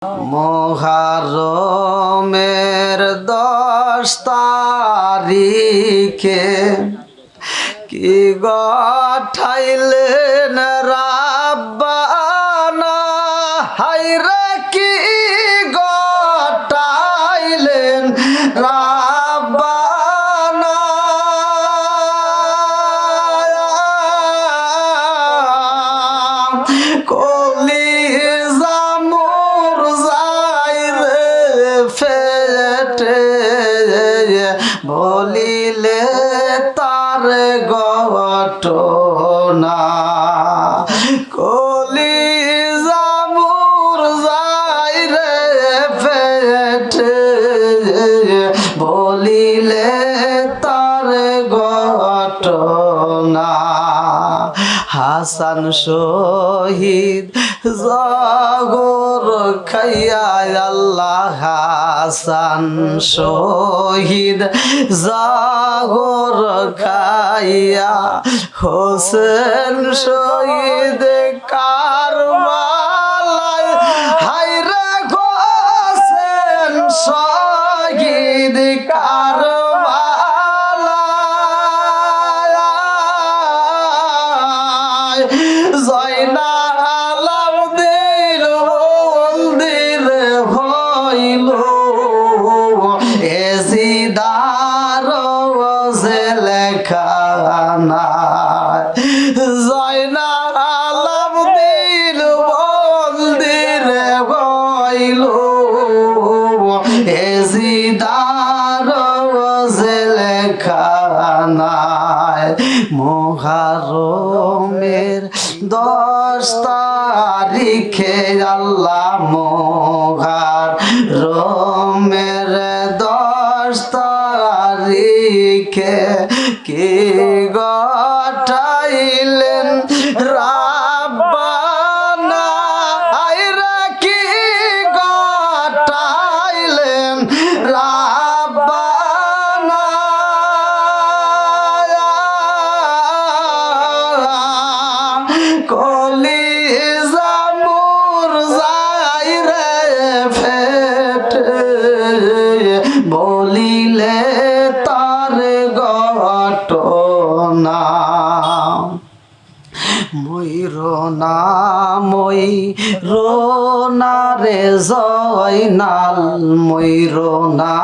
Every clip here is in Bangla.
মুহররমের 10 তারিখে কি গঠাইলেন রাব্বানা, হায়রে কি গঠাইলেন রাব্বানা। কলিজা মোর যায় রে ফেটে, বলিলে তার ঘটনা। কলিজা মোর যায় রে ফেটে, বলিলে তার ঘটনা। হাসান শহীদ জগর খাইয়া আল্লাহ, হাসান শহীদ জগর খাইয়া, হোসেন শহীদ কারবালায়, হায়রে হোসেন শহীদ কারবালায়। জয়নাল আবদিন মন্দির হইল, এজিদার জেলখানা। জয়নাল আবদিন মন্দির হইল, এজিদার জেলখানায়। মুহররমের 10 তারিখে আল্লাহ, মুহররমের 10 তারিখে কি গঠাইলেন রাব্বানা, হায়রে কি গঠাইলেন রাব্বানা। কলিজা মোর যায় রে ফেটে, বলিলে তার ঘটনা। ময়ূরনা ময়ূরনা রে জয়নাল, ময়ূরনা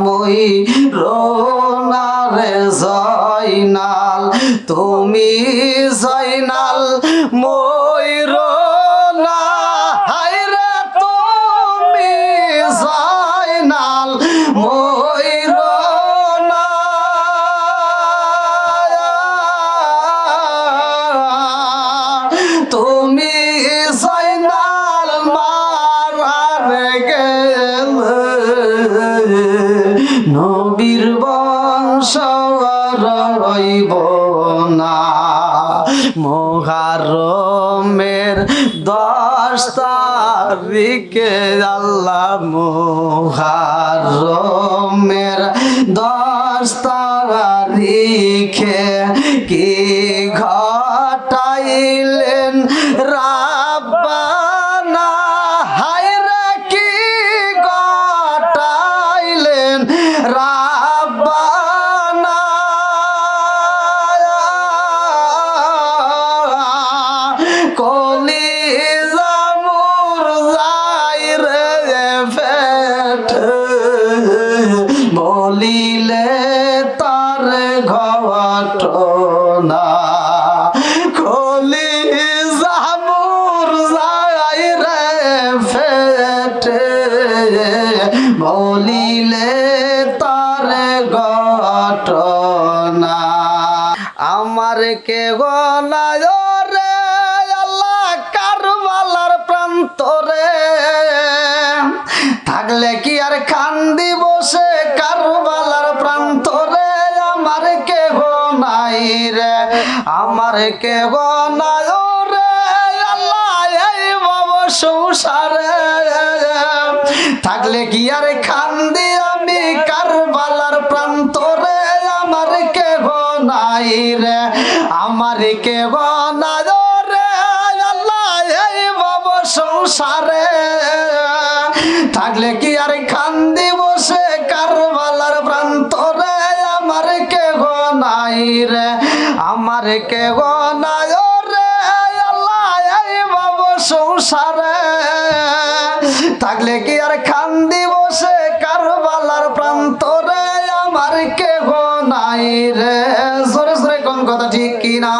ময়ূরনা রে জয়নাল, তুমি জয়নাল ময়ূরনা, হায়রে তুমি জয়নাল ময়ূরনা। তুমি জয়নাল মারা গেলে, নবীর বংশ রইব না। মুহররমের 10 তারিখে আল্লাহ, মুহররমের 10 তারিখে কি ঘটাইলেন রাব্বানা, হায়রে কি ঘটাইলেন রাব্বানা। কলিজা মোর যায় রে ফেটে, বলিলে তার ঘটনা। কলিজা মোর যায় রে ফেটে, বলিলে তার ঘটনা। আমার কে গনায় রে আল্লাহ কারবালার প্রান্তরে, থাকলে কি আর কান্দি বসে কারবালার প্রান্তরে। আমার কে গনাই রে, আমার কে গনায় রে আল্লাহ এই ভব সংসারে, থাকলে কি আর কান্দি আমি কারবালার প্রান্তরে। আমার কে গনাই রে, আমার কে গনায় রে আল্লাহ এই ভব সংসারে। থাকলে কি আর কান্দি বসে কারবালার প্রান্তরে আমার কেহ নাই রে, আমার কেহ নাই রে আল্লাহ এই বাবা সংসারে, থাকলে কি আর কান্দি বসে কারবালার প্রান্তরে আমার কেহ নাই রে। জোরে জোরে কোন কথা ঠিক কিনা?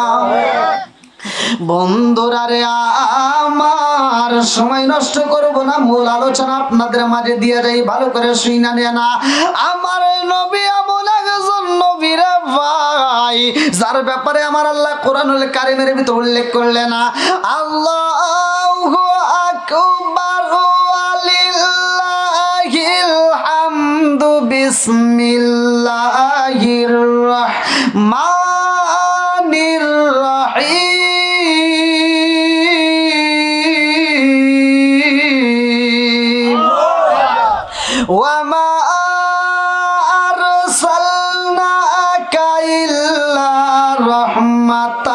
বন্ধুরা রে আমার, সময় নষ্ট করব না, মূল আলোচনা আপনাদের মাঝে দিয়ে যাই, ভালো করে শুইনা নিয়ে না। আমার নবী এমন একজন নবী রে ভাই, যার ব্যাপারে আমার আল্লাহ কোরআনুল কারীমের ভিতর উল্লেখ করলেন না, আল্লাহু আকবার ওয়ালিল্লাহিল হামদু বিসমিল্লাহির রাহমানির রাহিম। وما أرسلناك إلا رحمة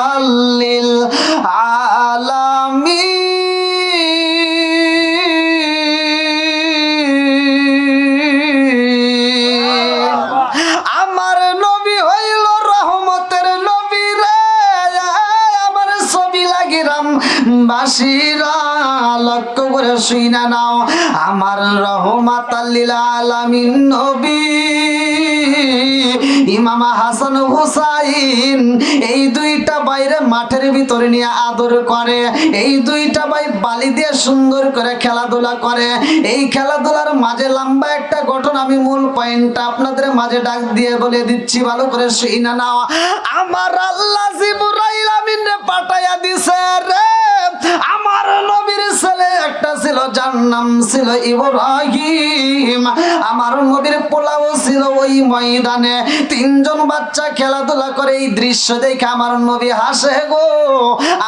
للعالمين। আমার নবী হইল রহমতের নবী রে, আমার ছবি লাগিরাম বাসিরা লক্ষ্য করে শুইনা নাও, আমার রহমাতাল লিল আলামিন নবী ইমাম হাসান হুসাইন এই দুইটা বাইরে মাঠের ভিতরে নিয়ে আদর করে, এই দুইটা ভাই বালি দিয়ে সুন্দর করে খেলাধুলা করে। এই খেলাধুলার মাঝে লম্বা একটা ঘটনা, আমি মূল পয়েন্টটা আপনাদের মাঝে ডাক দিয়ে বলে দিচ্ছি, ভালো করে শুইনা নাও। আমার আল্লাহ জিবরাইল আমিনরে পাঠাইয়া দিছে রে, আমার নবীর ছেলে একটা ছিল যার নাম ছিল ইব্রাহিম, আমার নবীর পোলাও ছিল ওই ময়দানে, তিনজন বাচ্চা খেলাধুলা করে। এই দৃশ্য দেখে আমার নবী হাসে গো,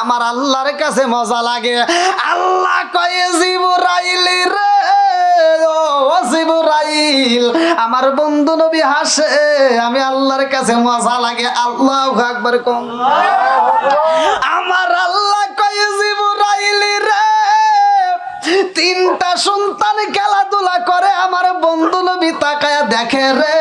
আমার আল্লাহর কাছে মজা লাগে। আল্লাহ কয় জিবরাইল রে, ও জিবরাইল, আমার বন্ধু নবী হাসে, আমি আল্লাহর কাছে মজা লাগে। আল্লাহু আকবার কোন। আমার আল্লাহ কয় জিবরাইল রে, তিনটা সন্তান খেলাধুলা করে, আমার বন্ধু নবী তাকায়া দেখে রে,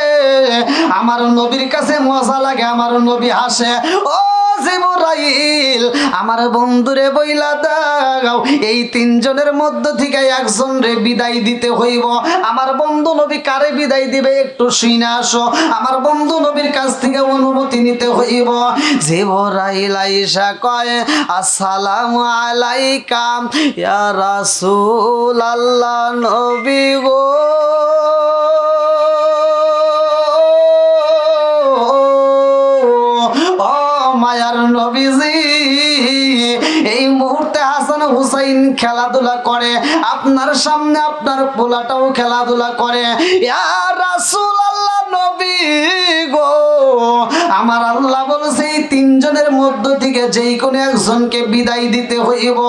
আমার নবীর কাছে মজা লাগে, আমার নবী হাসে। ও জিবরাইল, আমার বন্ধুরে বইলা দাও এই তিনজনের মধ্য থেকে একজন রে বিদায় দিতে হইব। আমার বন্ধু নবী কারে বিদায় দিবে একটু শুইনা আসো, আমার বন্ধু নবীর কাছ থেকে অনুমতি নিতে হইব। জিবরাইল আইসা কয় আসসালামু আলাইকা ইয়া রাসূলুল্লাহ, নবী গো মায়ার নবীজি, এই মুহূর্তে হাসান হুসাইন খেলাধুলা করে, আপনার সামনে আপনার পোলাটাও খেলাধুলা করে। ইয়া রাসূলুল্লাহ, নবী গো, আমার আল্লাহ বলছে এই তিনজনের মধ্য থেকে যেই কোনো একজনকে বিদায় দিতে হইব।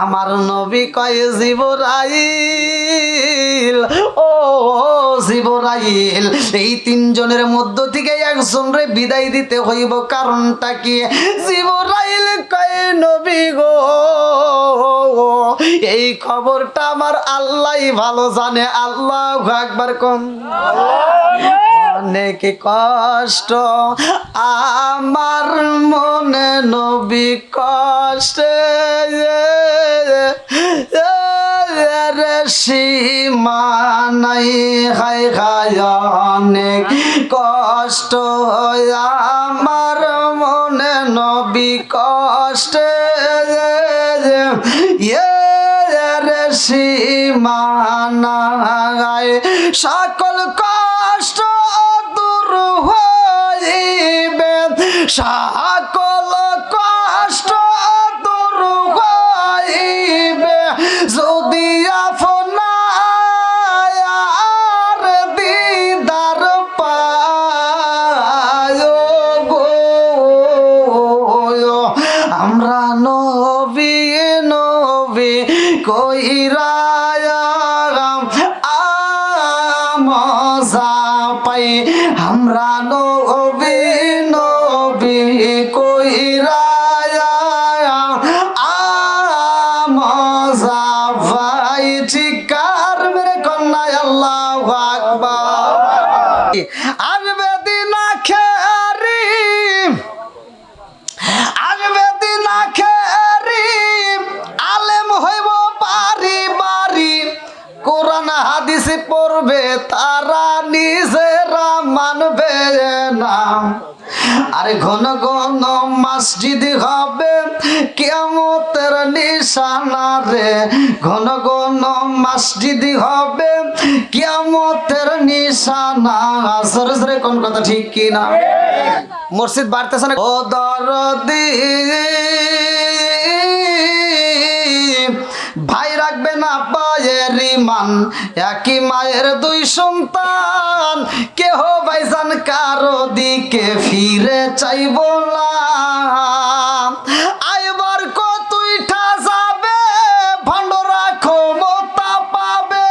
আমার নবী কয় জিবরাইল, ও জিবরাইল, এই তিনজনের মধ্য থেকে একজনরে বিদায় দিতে হইব, কারণটা কি? জিবরাইল কয় নবী গো, এই খবরটা আমার আল্লাহই ভালো জানে। আল্লাহু আকবার কোন। অনেক কষ্ট আমার মনে নবী কষ্টে সীমা নাই, হাই হাই অনেক কষ্ট আমার মনে নবী কষ্টে সীমা নাই, সকল কষ্ট দূর হইবে, সকল কষ্ট দূর হইবে যদি আপনার দিদার পায় গো। আমরা নবী নবী কইরা মজা পাই, আমরা নবী নবী কইরা মজা পাই। চিকার মেরে কন্যা আসবে দিন আখেরি, আসবে দিন আখেরি, আলেম হইব বাড়ি বাড়ি, কোরআন হাদিস পড়বে তারা নিজেরা মানবে না। আরে ঘন ঘন মসজিদ হবে কিয়ামতের নিশানা রে, ঘন ঘন মসজিদ হবে কিয়ামতের নিশানা। সরে সরে কোন কথা ঠিক কি না? মসজিদ বাড়তেছে না। ও দরদি ভাই রাখবে না পায়ের ইমান, একই মায়ের দুই সন্তান, কেহ ভাইজান কারো দিকে ফিরে চাইব না। আইবার কতইটা যাবে ভান্ডরা ক্ষমতা পাবে,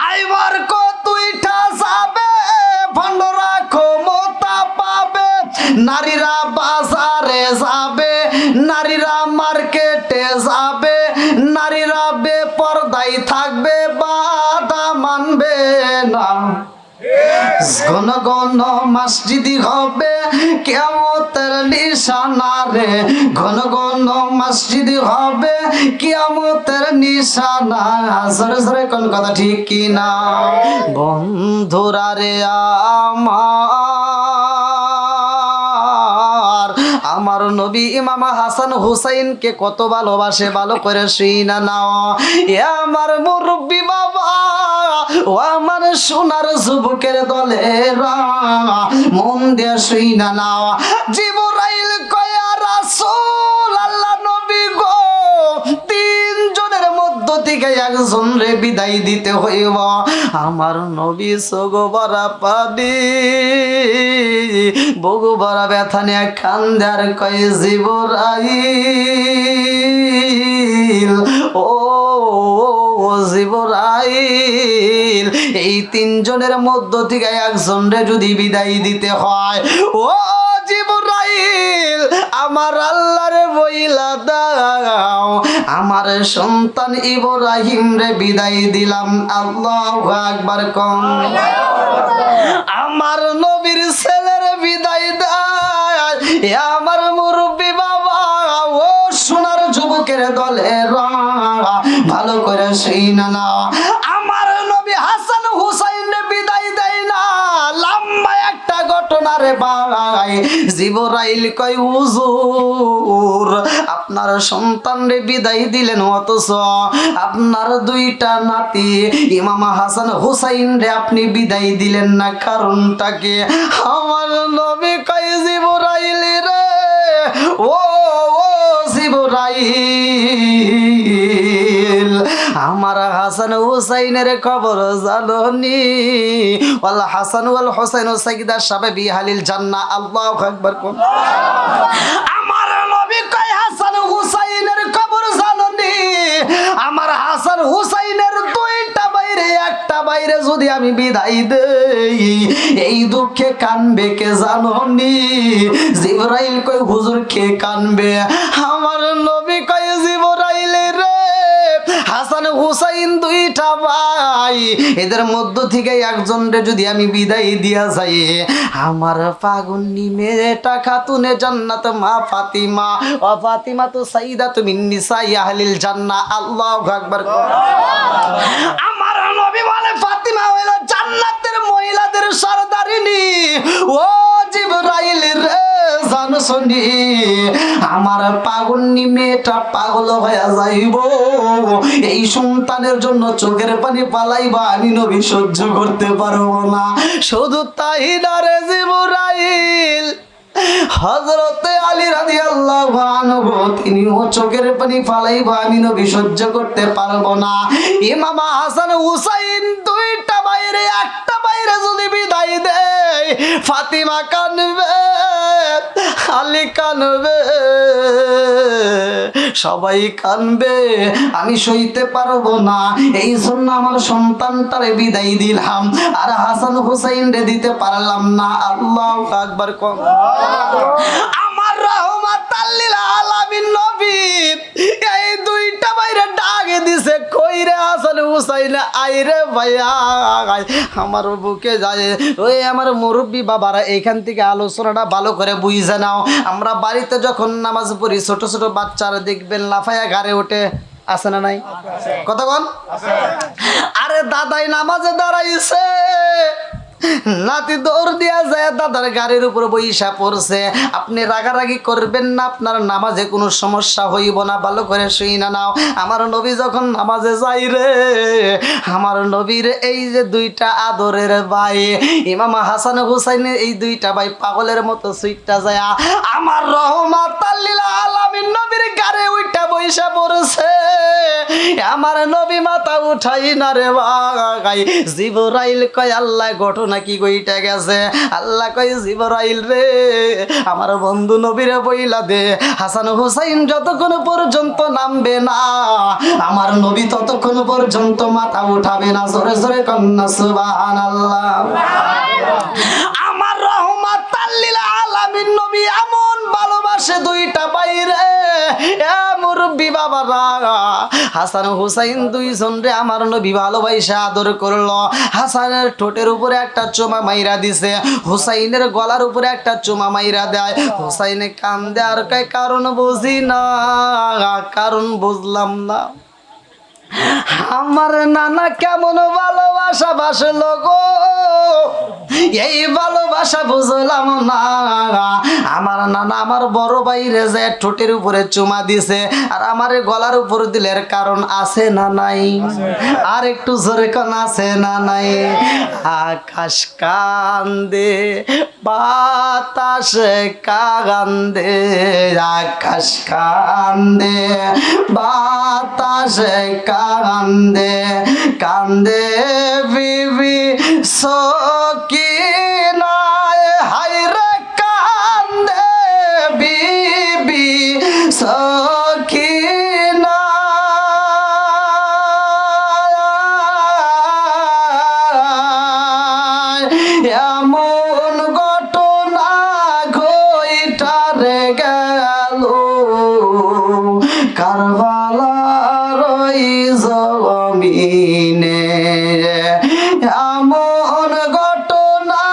আইবার কতইটা যাবে ভান্ডরা ক্ষমতা পাবে। নারীরা বাজারে যাবে, নারীরা মার্কেটে যাবে, নারীরা বেপরদাই থাকবে, বাধা মানবে না। ঘন ঘন মসজিদি হবে কিয়ামতের নিশানা রে, ঘন ঘন মসজিদি হবে কিয়ামতের নিশানা। জোরে জোরে কোন কথা ঠিক কি না? বন্ধুরা রে আমার নবী ইমাম হাসান হুসাইনকে কত ভালোবাসে, ভালো করে শুইনা নাও। এ আমার মুরব্বি বাবা, ও আমার সোনার যুবকের দলেরা, মন দিয়ে শুইনা নাও। জিবরাইল কয়া রাসূল আল্লাহ নবী গো, তিনজনের মধ্য থেকে একজন রে বিদায় দিতে হইব। আমার নবী সগো ভরা পানি, বগু ভরা ব্যথা নিয়ে কান্দার কয় জিবরাইল, ও জিবরাইল, এই তিনজনের মধ্য থেকে একজন রে যদি বিদায় দিতে হয়, ও জিবরাইল আমার আল্লাহর বইলা দাও, আমার সন্তান ইব্রাহিম রে বিদায় দিলাম। আল্লাহু আকবার কম। আমার নবীর ছেলের বিদায় দেয়, আমার মুরব্বি বাবা, ও সোনার যুবকের দলের ভালো করে শুইনা না। আমার নবী হাসান হুসাইন রে বিদায় দেয় না, লম্বা একটা ঘটনা রে ভাই। জিবরাইল কয় হুজুর আপনার সন্তান রে বিদায় দিলেন, অথচ আপনার দুইটা নাতি ইমাম হাসান হুসাইন রে আপনি বিদায় দিলেন না, কারণটা কি? আমার নবী কয় জিবরাইল রে, ও জিবরাইল আমার হাসান হুসাইনের খবর জানোনি? ওয়াল হাসান ওয়াল হুসাইন সাইয়্যিদা শাবাবি আহলিল জান্নাহ। আল্লাহু আকবার। আমার নবী কয় হাসান হুসাইনের খবর জানোনি? আমার হাসান হুসাইনের দুইটা বাইরে একটা বাইরে যদি আমি বিদায় দেই, এই দুঃখে কানবে কে জানোনি? জিবরাইল কয় হুজুর কে কানবে? আমার নবী কয় জিবরাইল রে, হাসান হুসাইন দুইটা ভাই, এদের মধ্য থেকে একজন রে যদি আমি বিদায় দিয়া যাই, আমার পাগন্নি মেয়েটা খাতুনে জান্নাত মা ফাতিমা, ও ফাতিমা তো সাইয়্যিদাতু মিন নিসাই আহলিল জান্নাহ। আল্লাহু আকবার। আমার নবী বলে ফাতিমা হইল জান্নাতের মহিলাদের সরদারিনী। ও জিবরাইল রে জানছনি, আমার পাগন্নি মেয়েটা পাগল হয়ে যাইব, এই সন্তানের জন্য চোখের পানি পালাইবা, আমি নবী সহ্য করতে পারবো না। শুধু তাই না রে জিবরাইল, হযরতে আলী রাদিয়াল্লাহু আনহু তিনিও চোখের পানি ফালাইবা, আমি নবী সহ্য করতে পারবো না। ইমাম হাসান হুসাইন দুইটা বাইরে একটা বাইরে যদি বিদায় দেয়, ফাতিমা কানবে, আলী কানবে, সবাই কানবে, আমি সইতে পারবো না। এই জন্য আমার সন্তানটারে বিদায় দিলাম, আর হাসান হুসাইন রে দিতে পারলাম না। আল্লাহু আকবার। আমার রাহমাতাল লিল আলামিন নবী এই দুইটা বাইরে ডাকে দিছে, কই রে হাসান হুসাইন আইরে ভাইয়া আমার বুকে যায়। ওই আমার মুরব্বী বাবারা এইখান থেকে আলোচনাটা ভালো করে বুঝে নাও। আমরা বাড়িতে যখন নামাজ পড়ি ছোট ছোট বাচ্চারা দেখবেন লাফায়া ঘাড়ে ওঠে, আছে না নাই? কতক্ষণ? আরে দাদাই নামাজে দাঁড়াইছে, নাতি দৌড় দিয়া যায় দাদার গাড়ির উপর বইসা পড়ছে। আপনি রাগারাগি করবেন না, আপনার নামাজে কোনো সমস্যা হইব না। ভালো করে শুই না নাও। আমার নবী যখন নামাজে যাই রে, আমার নবীর এই যে দুইটা আদরের ভাই ইমাম হাসান হুসাইনের এই দুইটা ভাই পাগলের মতো সুইটটা যায় আমার রহমাতাল লিল আলামিন নবীর গাড়ি উইটা বইসা পড়ছে। আমার নবী মাথা উঠাই না রে ভাই। জিবরাইল কয় আল্লাহ ঘটনা কি কইটা গেছে? আল্লাহ কয় জিবরাইল রে আমার বন্ধু নবীরে বইলা দে, হাসান হুসাইন যতক্ষণ পর্যন্ত নামবে না আমার নবী ততক্ষণ পর্যন্ত মাথা উঠাবে না। জোরে জোরে কন্যা সুবহানাল্লাহ। আমার রহমাতাল লিল আলামিন নবী এমন ভালোবাসে দুইটা বাইরে মুরব্বী বাবারা। হাসান হুসাইন দুইজন রে আমার নবী ভালোবাসা আদর করলো। হাসানের ঠোঁটের উপরে একটা চুমা মাইরা দিছে, হুসাইনের গলার উপরে একটা চুমা মাইরা দেয়। হুসাইনে কান্দে আর কয় কারণ বুঝি না, কারণ বুঝলাম না। আমার নানা কেমন ভালোবাসা বাসলো গো, এই ভালোবাসা বুঝলাম না। আমার নানা আমার বড় ভাইরে যে ঠোঁটের উপরে চুমা দিছে আর আমার গলার উপর দিলের কারণ আছে না নাই? আর একটু জোরে কোন আছে না নাই? আকাশ কান্দে বাতাস কান্দে, আকাশ কান্দে বাতাস কান্দে, কান্দে বিবি সকিনায় হায়রে কান্দে বিবি সকিনা। এমন ঘটনা ঘইটারে গেল কারবালার ওই জমিনে, এমন ঘটনা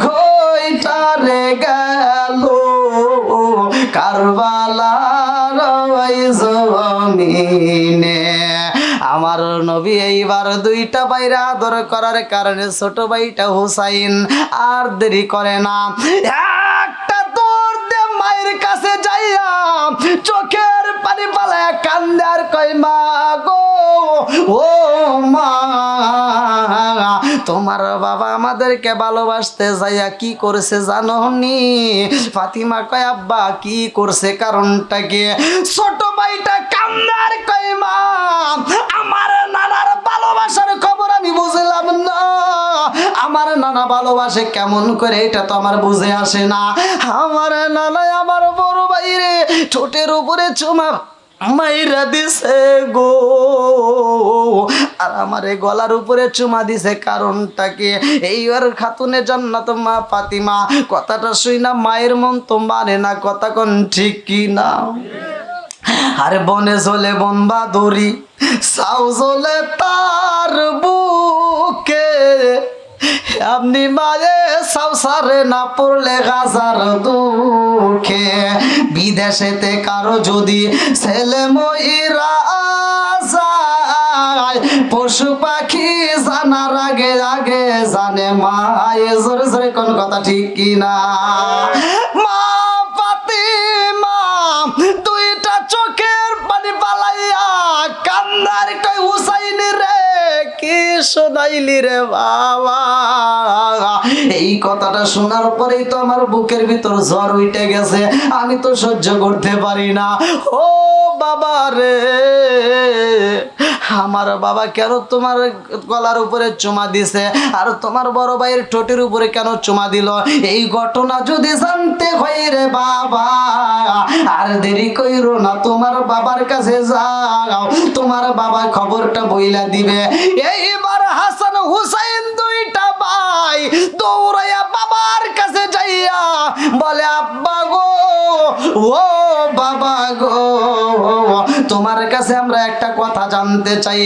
ঘইটারে গেল কারবালার ওই জমিনে। আমার নবী এইবার দুইটা ভাইরা আদর করার কারণে ছোট ভাইটা হুসাইন আর দেরি করে না, একটা দৌড় দিয়ে মায়ের কাছে যাইয়া চোখের পানি পালায়া কান্দে আর কয় মা গো, ও মা তোমার বাবা আমাদেরকে ভালোবাসতে যাইয়া কি করেছে জানো নি? ফাতিমা কয় আব্বা কি করছে, কারণটা কি? ছোট ভাইটা কান্দে আর কয় মা আমার নানার ভালোবাসার খবর আমি বুঝলাম না। আমার নানা ভালোবাসে কেমন করে এটা তো আমার বুঝে আসে না। আমার নানা আমার বড় ভাইরে ঠোঁটের উপরে চুমা মাইরা দিছে গো, আর আমার গলার উপরে চুমা দিছে, কারণটা কি? এইবার খাতুনে জান্নাত মা ফাতিমা কথাটা শুই না মায়ের মন তো মানে না, কথা কোন ঠিক কি না? আরে বনে চলে বন বাদুরি সাউ চলে তার বুকে, আপনি মায়ে সারে না পড়লে গাজার দুঃখে। বিদেশেতে কারো যদি ছেলে মইরা যায়, পশু পাখি জানার আগে আগে জানে মায়ে। জোরে জোরে কোন কথা ঠিক কিনা? মা ফাতিমা দুইটা চোখের পানি পালাইয়া কান্দার কয় হুসাইন রে কি শোনাইলি রে বাবা। এই কথাটা শোনার পরেই তো আমার বুকের ভিতর জ্বর উঠে গেছে, আমি তো সহ্য করতে পারি না। ও বাবা রে, আমার বাবা কেন তোমার গলার উপরে চুমা দিছে আর তোমার বড় ভাইয়ের ঠোঁটের উপরে কেন চুমা দিল? এই ঘটনা যদি জানতে হয় রে বাবা আর দেরি কইরো না, তোমার বাবার কাছে যাও, তোমার বাবা খবরটা বইলা দিবে। এইবার হাসান হুসাইন দুইটা ভাই দৌড়াইয়া বাবার কাছে যাইয়া বলে আব্বা গো, ও বাবা গো, তোমার কাছে আমরা একটা কথা জানতে চাই,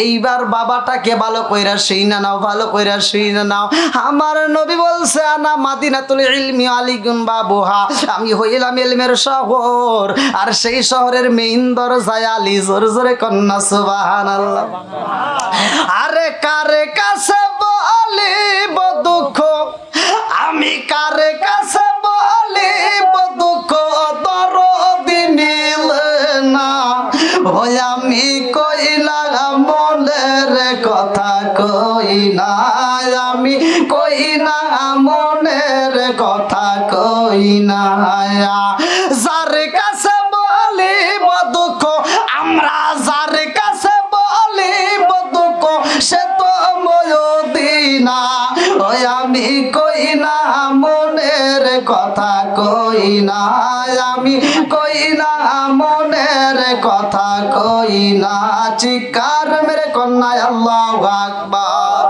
এইবার বাবাটাকে ভালো কইরা শুইনা নাও, ভালো কইরা শুইনা নাও। আমার নবী বলছে আনা মাদিনাতুল ইলমি আলিকুন বাবুহা, আমি হইলাম ইলমের শহর, আর সেই শহরের মেইন দরজায় আলী। জোরে জোরে কন্যা সুবহানাল্লাহ। আরে কারে কাছে বলিব দুঃখ, আমি কারে কাছে বলিব দুঃখ, দরদি মিলে না। ওই আমি কইলাম মনের কথা কই না, আমি কই না মনের কথা কই না। যার কাছে বলিব দুঃখ, আমরা যার কাছে বলিব দুঃখ, সে তো ময়দিনা। ওই আমি কই না মনের কথা কই না, আমি কই না মনের কথা কই না। চিৎকার মেরে কন্যায় আল্লাহু আকবার।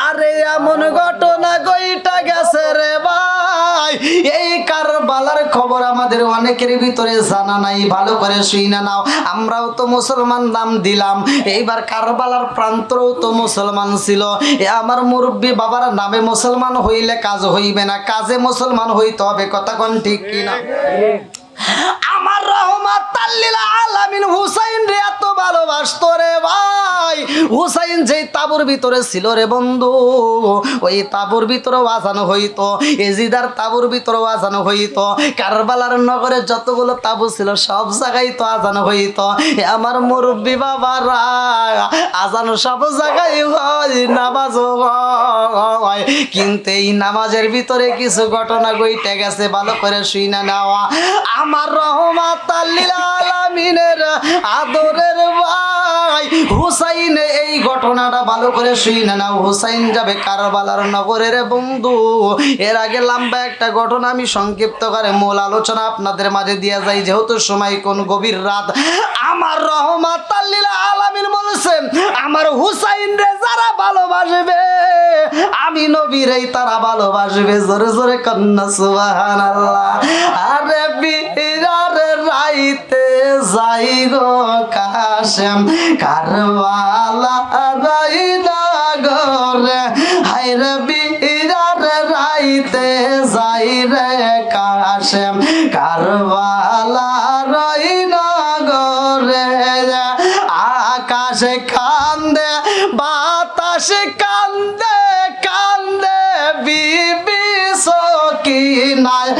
আরে এমন ঘটনা গইটা গেছে রে ভাই, এই কারবালার খবর আমাদের অনেকের ভিতরে জানা নাই। ভালো করে শুইনা নাও, আমরাও তো মুসলমান নাম দিলাম, এইবার কারবালার প্রান্তরেও তো মুসলমান ছিল। এ আমার মুরব্বী বাবার নামে মুসলমান হইলে কাজ হইবে না, কাজে মুসলমান হইতে হবে। কথা কোন ঠিক কিনা? আমার রহমাতাল লিল আলামিন হুসাইন রে এত ভালোবাসতো রে ভাই। হুসাইন যেই তাবুর ভিতরে ছিল রে বন্ধু, ওই তাবুর ভিতরেও আজান হইতো, এজিদার তাবুর ভিতরেও আজান হইতো, কারবালার নগরে যতগুলো তাবু ছিল সব জায়গায় তো আজান হইতো। আমার মুরব্বী বাবারা আজান সব জায়গায় হয়, নামাজও হয়, কিন্তু এই নামাজের ভিতরে কিছু ঘটনা ঘটে গেছে। ভালো করে শুইনা নেওয়া। আমার রহমাতাল লিল আলামিনের আদরের ভাই হুসাইন, এই ঘটনাটা ভালো করে শুইনা নাও। হুসাইন যাবে কারবালার নগরের বন্ধু। এর আগে লম্বা একটা ঘটনা আমি সংক্ষিপ্ত করে মূল আলোচনা আপনাদের মাঝে দিয়ে যাই, যেহেতু সময় কোন গভীর রাত। আমার রহমাতাল লিল আলামিন বলেছেন, আমার হুসাইন রে যারা ভালোবাসবে, আমি নবীরেই তারা ভালোবাসবে। জোরে জোরে কন্যা সুবহানাল্লাহ। আরে বিরার রাইতে যাই গো কাশেম, কারবালা রাইনা গরে, হায়রে বিরার রাইতে যাই রে কাশেম, কারবালা রাইনা গরে। আকাশে কান্দে বাতাসে কান্দে, কান্দে বিবি সকিনায়।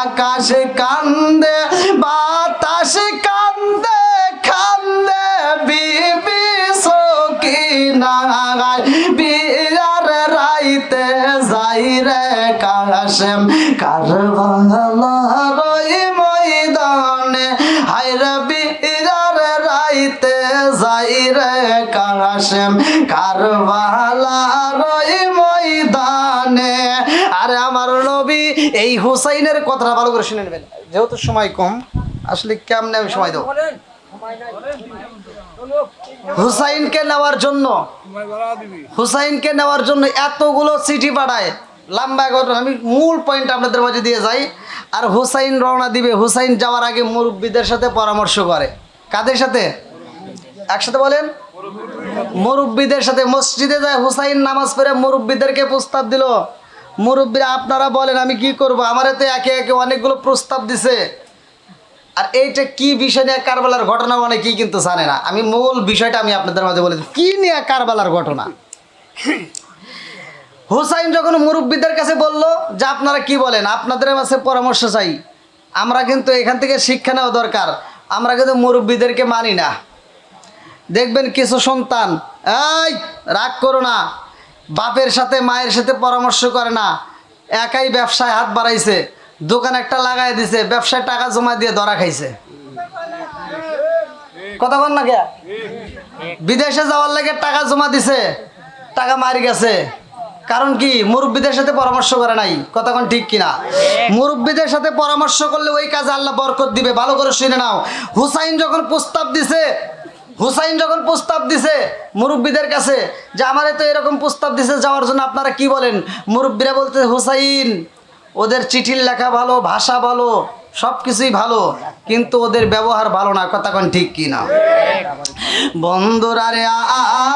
আকাশে কান্দে বাতাসে কান্দে, কান্দে বিবি সকিনায়। বিরার রাইতে যাই রে কাশেম, কারবালার ওই ময়দানে, হায়রে বিরার রাইতে যাই রে কাশেম, কারবালার ওই ময়দানে। আরে আমার নবী এই হুসাইনের কথাটা ভালো করে শুনে নেবেন, যেহেতু সময় কম। আসলে কেমনে আমি সময় দেব হুসাইনকে নেওয়ার জন্য? হুসাইনকে নেওয়ার জন্য এতগুলো চিঠি পাঠায়, লম্বা ঘটনা। আমি মূল পয়েন্ট আপনাদের মাঝে দিয়ে যাই। আর হুসাইন রওনা দিবে, হুসাইন যাওয়ার আগে মুরব্বীদের সাথে পরামর্শ করে। কাদের সাথে? একসাথে বলেন, মুরব্বীদের সাথে। মসজিদে যায় হুসাইন, নামাজ পড়ে মুরব্বীদেরকে প্রস্তাব দিল, মুরব্বীরা আপনারা বলেন আমি কি করব, আমারে তো একে একে অনেকগুলো প্রস্তাব দিছে। আর এইটা কি বিষয় নিয়ে কারবালার ঘটনা অনেকেই কিন্তু জানে না। আমি মূল বিষয়টা আমি আপনাদের মাঝে বলে দিই, কি নিয়ে কারবালার ঘটনা। হুসাইন যখন মুরব্বীদের কাছে বলল যে আপনারা কি বলেন, আপনাদের কাছে পরামর্শ চাই, আমরা কিন্তু এখান থেকে শিক্ষা নেওয়া দরকার, আমরা কিন্তু মুরব্বীদেরকে মানি না। দেখবেন কিছু সন্তান, এই রাগ করো না, বাপের সাথে মায়ের সাথে পরামর্শ করে না, একাই ব্যবসায় হাত বাড়াইছে, দোকান একটা লাগাই দিছে, ব্যবসায় টাকা জমা দিয়ে ধরা খাইছে। কথা বল না কে? বিদেশে যাওয়ার লাগে টাকা জমা দিছে, টাকা মারি গেছে। কারণ কি? মুরব্বীদের সাথে পরামর্শ করে নাই। কথা কোন ঠিক কিনা? মুরব্বীদের সাথে পরামর্শ করলে ওই কাজে আল্লাহ বরকত দিবে। ভালো করে শুনে নাও। হুসাইন যখন প্রস্তাব দিছে মুরব্বীদের কাছে যে আমারে তো এরকম প্রস্তাব দিছে যাওয়ার জন্য, আপনারা কি বলেন? মুরব্বীরা বলতে, হুসাইন ওদের চিঠির লেখা ভালো, ভাষা ভালো, সবকিছুই ভালো, কিন্তু ওদের ব্যবহার ভালো না। কথা কোন ঠিক কি না? বন্ধুরা রে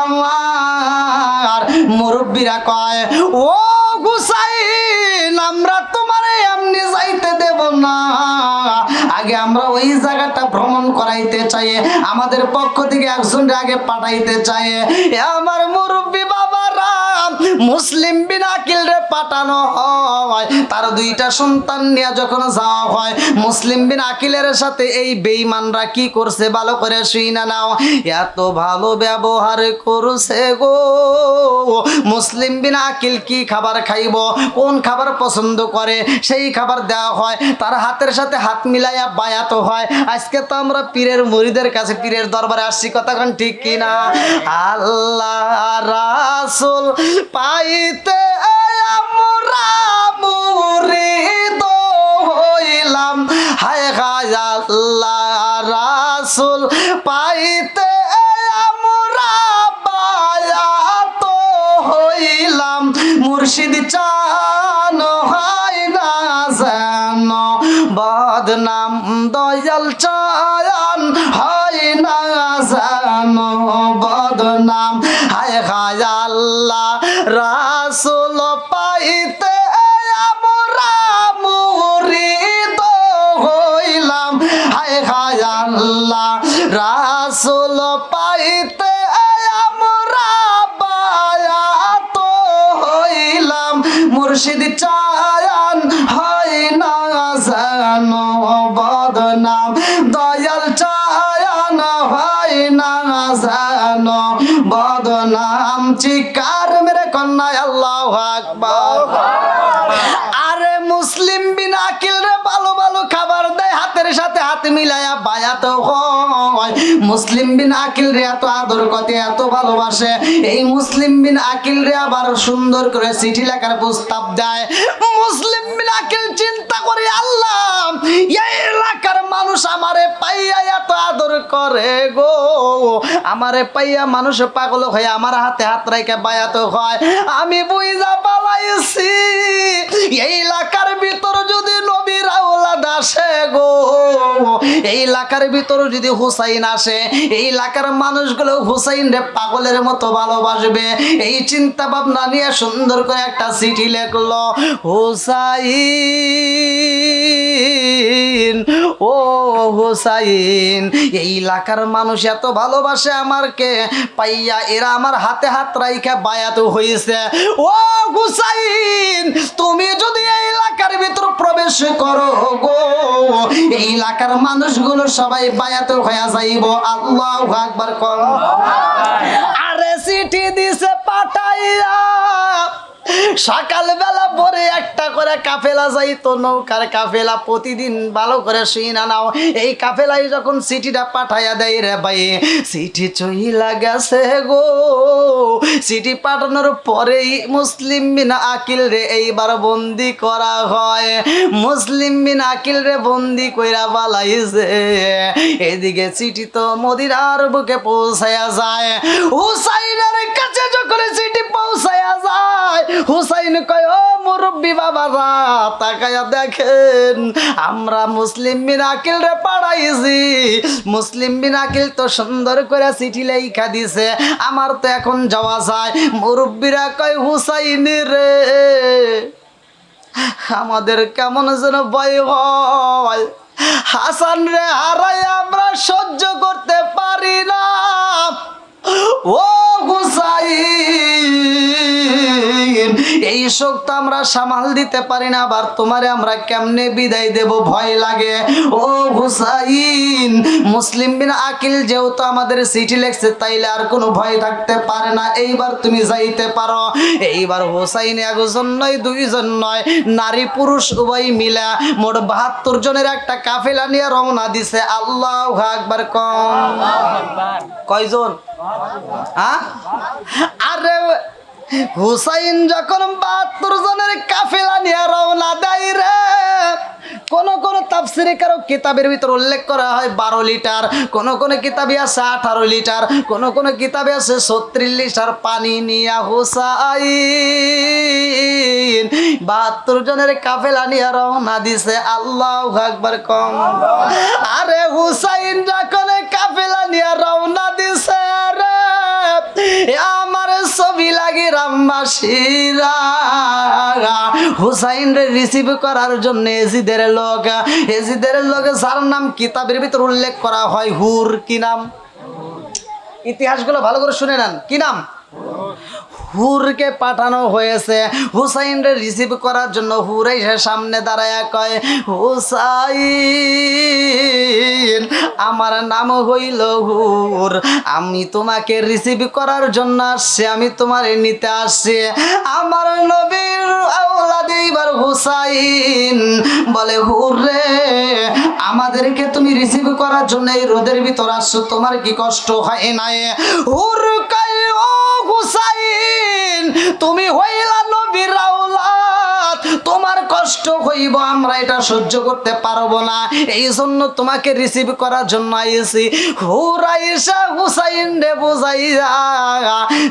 আমার মুরব্বীরা কয়, ও হুসাইন আমরা তোমারে এমনি যাইতে দেব না, আগে আমরা ওই জায়গাটা ভ্রমণ করাইতে চাই, আমাদের পক্ষ থেকে একজন আগে পাঠাইতে চাই। আমার মুরব্বী বাবারা, মুসলিম বিন আকিল রে পাঠানো হয়, তার দুইটা সন্তান নিয়ে যখন যাওয়া হয়, মুসলিম বিন আকিলের সাথে এই বেঈমানরা কি করছে ভালো করে শুই না নাও। এত ভালো ব্যবহার করছে গো। মুসলিম বিন আকিল কি খাবার খাইব, কোন খাবার পছন্দ করে সেই খাবার দেওয়া হয়, তার হাতের সাথে হাত মিলাইয়া বায়াত হয়। আজকে তো আমরা পীরের মুরিদের কাছে, পীরের দরবারে আসছি, কথা কোন ঠিক কিনা? আল্লাহ রাসূল পাইতে আমরা মুরিদ হইলাম, হায় হায় আল্লাহ রাসূল পাইতে আমরা বায়াত হইলাম, মুর্শিদ চান হয় না যেন বদনাম, দয়াল চান হয় না যেন বদনাম, হায় হায় আল্লাহ রাসূল পাইতে আমরা মুরিদ হইলাম, হায় হায় আল্লাহ রাসূল পাইতে আমরা বায়াত হইলাম, মুর্শিদ চান হয় না যেন বদনাম, দয়াল চান হয় না যেন বদনাম। চিৎকার মেরে কন্যা আল্লাহু আকবার। আরে মুসলিম বিন আকিল রে ভালো ভালো খাবার দেয়, হাতের সাথে হাত মিলায়া বায়াত হয়। মুসলিম বিন আকিল রে এত আদর করতে, এত ভালোবাসে। এই মুসলিম বিন আকিল রে আবার সুন্দর করে চিঠি লেখার প্রস্তাব দেয়। মুসলিম বিন আকিল চিন্তা করে, আল্লাহ এই এলাকার মানুষ আমারে পাইয়া এত আদর করে গো, আমারে পাইয়া মানুষ পাগল হয়ে আমার হাতে হাত রাইখা বায়াত হয়। আমি বুইজা পালাইছি এই এলাকার ভিতর যদি নবীর আওলাদ আসে গো, এই এলাকার ভিতর যদি হুসাইন আসে, এই এলাকার মানুষগুলো হুসাইন রে পাগলের মতো ভালোবাসবে। এই চিন্তা ভাবনা নিয়ে সুন্দর করে একটা চিঠি লিখলো, হুসাইন ও হুসাইন, এই এলাকার মানুষ এত ভালোবাসে আমারকে পাইয়া, এরা আমার হাতে হাত রাইখা বায়াত হয়েছে। ও হুসাইন তুমি যদি এই এলাকার ভিতর প্রবেশ করো গো, এই এলাকার মানুষগুলো সবাই বায়াত হয়ে যাইব। আল্লাহু আকবার কর। আরে চিঠি দিছে পাঠাইয়া, সকালবেলা পরে একটা করে কাফেলা যাইতো, নৌকার কাফেলা, প্রতিদিন ভালো করে শুই না নাও। এই কাফেলায় যখন চিঠিটা পাঠাইয়া দেয় রে ভাই, চিঠি চইলা গেছে গো। চিঠি পাঠানোর পরেই মুসলিম বিন আকিল রে এইবার বন্দি করা হয়। মুসলিম বিন আকিল রে বন্দি কইরা পালাইছে। এদিকে চিঠি তো মদিনার বুকে পৌঁছায়া যায়। হুসাইনের কাছে যখন চিঠি পৌঁছায়া যায়, হুসাইন কয়, ও মুরব্বী বাবারা তাকায়া দেখেন, আমরা মুসলিম বিন আকিল রে পাঠাইছি। মুসলিম বিন আকিল তো সুন্দর করে চিঠি লেখা দিছে, আমার তো এখন যাওয়া যায়। মুরব্বীরা কয়, হুসাইন রে আমাদের কেমন যেন ভয় হয়, হাসান রে হারাই আমরা সহ্য করতে পারি না। ও হুসাইন এই শোক তো আমরা সামাল দিতে পারি না, আবার তোমারে আমরা কেমনে বিদায় দেব, ভয় লাগে। ও হুসাইন মুসলিম বিন আকিল যেহেতু আমাদের চিঠি লেখছে, তাইলে আর কোনো ভয় থাকতে পারে না, এইবার তুমি যাইতে পারো। এইবার হুসাইন একজন নয়, দুইজন নয়, নারী পুরুষ উভয় মিলা মোট ৭২ জনের একটা কাফেলা নিয়ে রওনা দিছে। আল্লাহু আকবার কয়জন? আরে হুসাইন যখন ৭২ জনের কাফেলা নিয়ে রওনা দেয় রে, কোন কোন তাফসিরে কারো কিতাবের ভিতর উল্লেখ করা হয় 12 লিটার, কোন কোন কিতাবে আছে 18 লিটার, কোন কোন কিতাবে আছে 36 লিটার পানি নিয়া হুসাইন 72 জনের কাফেলা নিয়ে রওনা দিছে। আল্লাহু আকবার কম। আরে হুসাইন যখন কাফেলা নিয়ে রওনা দিছে রে আমার ছবি লাগে রামবাসীরা হুসাইন রে রিসিভ করার জন্য এজিদের লোক যার নাম কিতাবের ভিতর উল্লেখ করা হয় হুর। কি নাম? ইতিহাসগুলো ভালো করে শুনে নেন। কি নাম? হুরকে পাঠানো হয়েছে হুসাইন রে রিসিভ করার জন্য। হুর এসে সামনে দাঁড়ায় কয়, হুসাইন আমার নাম হইল হুর, আমি তোমাকে রিসিভ করার জন্য আসছি, আমি তোমারে নিতে আসছি। আমার নবীর আওলাদ এইবার হুসাইন বলে, হুর রে আমাদেরকে তুমি রিসিভ করার জন্য এই রোদের ভিতর আসছো, তোমার কি কষ্ট হয় নাই? হুর কয়, ও হুসাইন তুমি হইলা নবীর আওলাদ, তোমার কষ্ট হইব, আমরা এটা সহ্য করতে পারবো না, এই জন্য তোমাকে রিসিভ করার জন্য আইছি। হুরাইসা হুসাইন রে বুঝাইয়া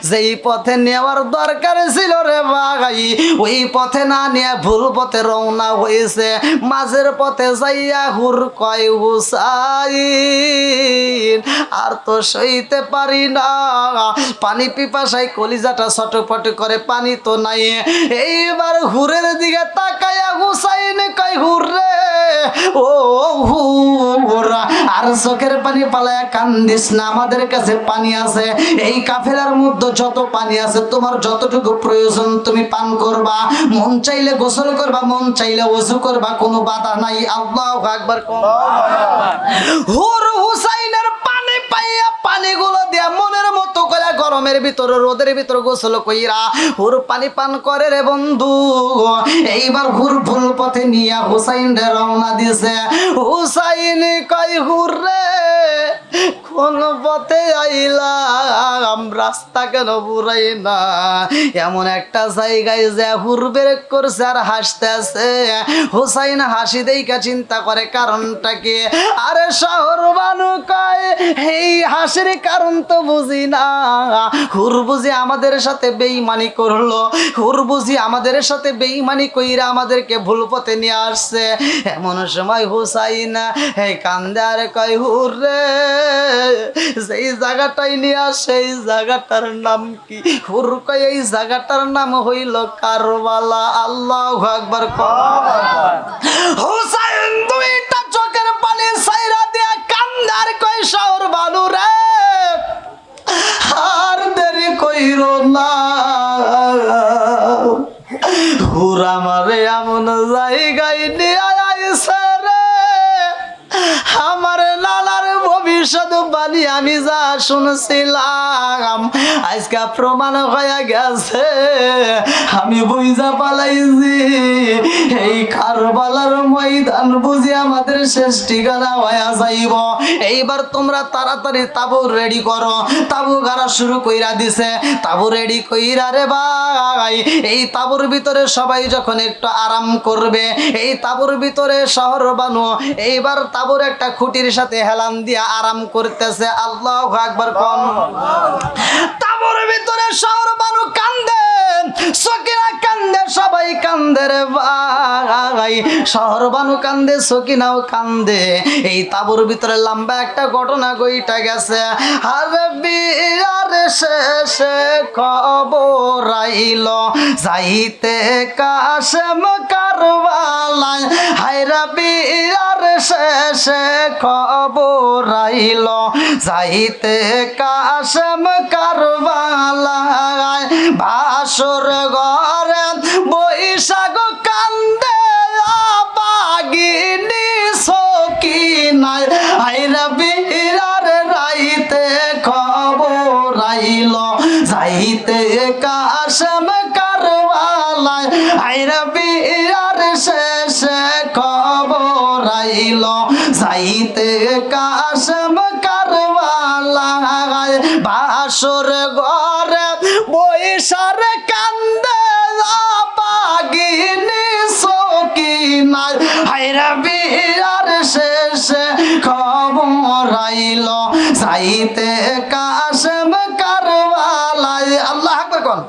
যেই পথে নেওয়ার দরকার ছিল রে ভাই ওই পথে না নিয়ে ভুল পথে রওনা হয়েছে। মাঝের পথে যাইয়া হুর কয়, হুসাইন আর তো সইতে পারি না, পানি পিপাসায় কলিজাটা ছটফট করে, পানি তো নাই। এইবার হুরের দিকে তাকায়া হুসাইন কয়, হুর রে ও হুর আর চোখের পানি পালায়া কান্দিস না, আমাদের কাছে পানি আছে, এই কাফেলার মধ্যে যত পানি আছে তোমার যতটুকু প্রয়োজন তুমি পান করবা, মন চাইলে গোসল করবা, মন চাইলে ওযু করবা, কোনো বাধা নাই। আল্লাহু আকবার। হুর হুসাইনের পানি পাইয়া পানিগুলো দিয়া মনের মতো করে গরমের ভিতরে রোদের ভিতরে গোসল কইরা হুর পানি পান করে রে বন্ধু। এইবার হুর ভুল পথে নিয়া হুসাইন রে রওনা দিছে। হুসাইন কয়, হুর রে কোন পথে আইলাম, রাস্তা কেন বুড়াই না? এমন একটা জায়গায় যে হুর বের করছে আর হাসতে আছে। হুসাইন হাসি দেইকা চিন্তা করে কারণটা কি? আরে শহর বানু কয়, এই হাসির কারণ তো বুঝি না, হুর বুঝি আমাদের সাথে বেঈমানি করলো, হুর বুঝি আমাদের সাথে বেঈমানি কইরা আমাদেরকে ভুল পথে নিয়ে আসছে। এমন সময় হুসাইন এই কান্দে আর কয়, হুর রে সেই জায়গাটাই নিয়ে আসে, সেই জায়গাটার নাম কি? হুর কয়, এই জায়গাটার নাম হইল কারবালা। আল্লাহু আকবার। হুসাইন দুইটা চোখের পানি ছাইরা দিয়া কান্দে আর কয়, শহর বানু রে আর দেরি কইরো না, হুর আমারে এমন জায়গায় নিয়ে আইছে রে, আমার লালার ভবিষ্যৎবাণী আমি যা শুনছিলাম আজকে প্রমাণ হয়ে গেছে, আমি বুঝা পালাইছি এই কারবালার ময়দান বুঝি আমাদের শেষ ঠিকানা হয়ে যাইব। এইবার তোমরা তাড়াতাড়ি তাবু রেডি করো। তাবু গাড়া শুরু কইরা দিছে। তাবু রেডি কইরা রে ভাই এই তাবুর ভিতরে সবাই যখন একটু আরাম করবে, এই তাবুর ভিতরে শহর বানু এইবার তাবুর একটা খুঁটির সাথে হেলান দিয়া আরাম করতেছে। আল্লাহু আকবার। কম তাবুর ভিতরে শহর বানু কান্দে, সকিনা কান্দে, সবাই কান্দে রে ভাই, শহর বানু কান্দে, সকিনাও কান্দে। এই তাবুর ভিতরে লম্বা একটা ঘটনা গইটা গেছে। আরে বিয়ার শেষে খবর আইল যাইতে কাশেম কারবালায়, হায়রা বিয়ার শেষে খবর আইল যাইতে কাশেম কারবালায়, ভাসুর ঘরে বৈশাখ কান্দে বাগিনী সকিনায়, হায়রা বিয়ার রাইতে খবর আইল যাইতে কাশেম কারবালায়, হায়রা বিয়ার শেষে খবর আইল যাইতে কাশেম কারবালায়, ভাসুর ঘরে বৈশার কান্দে বাগিনী সকিনায়, হায়রা যাইতে কাশেম কারবালায়। আল্লাহ আকবার কোন।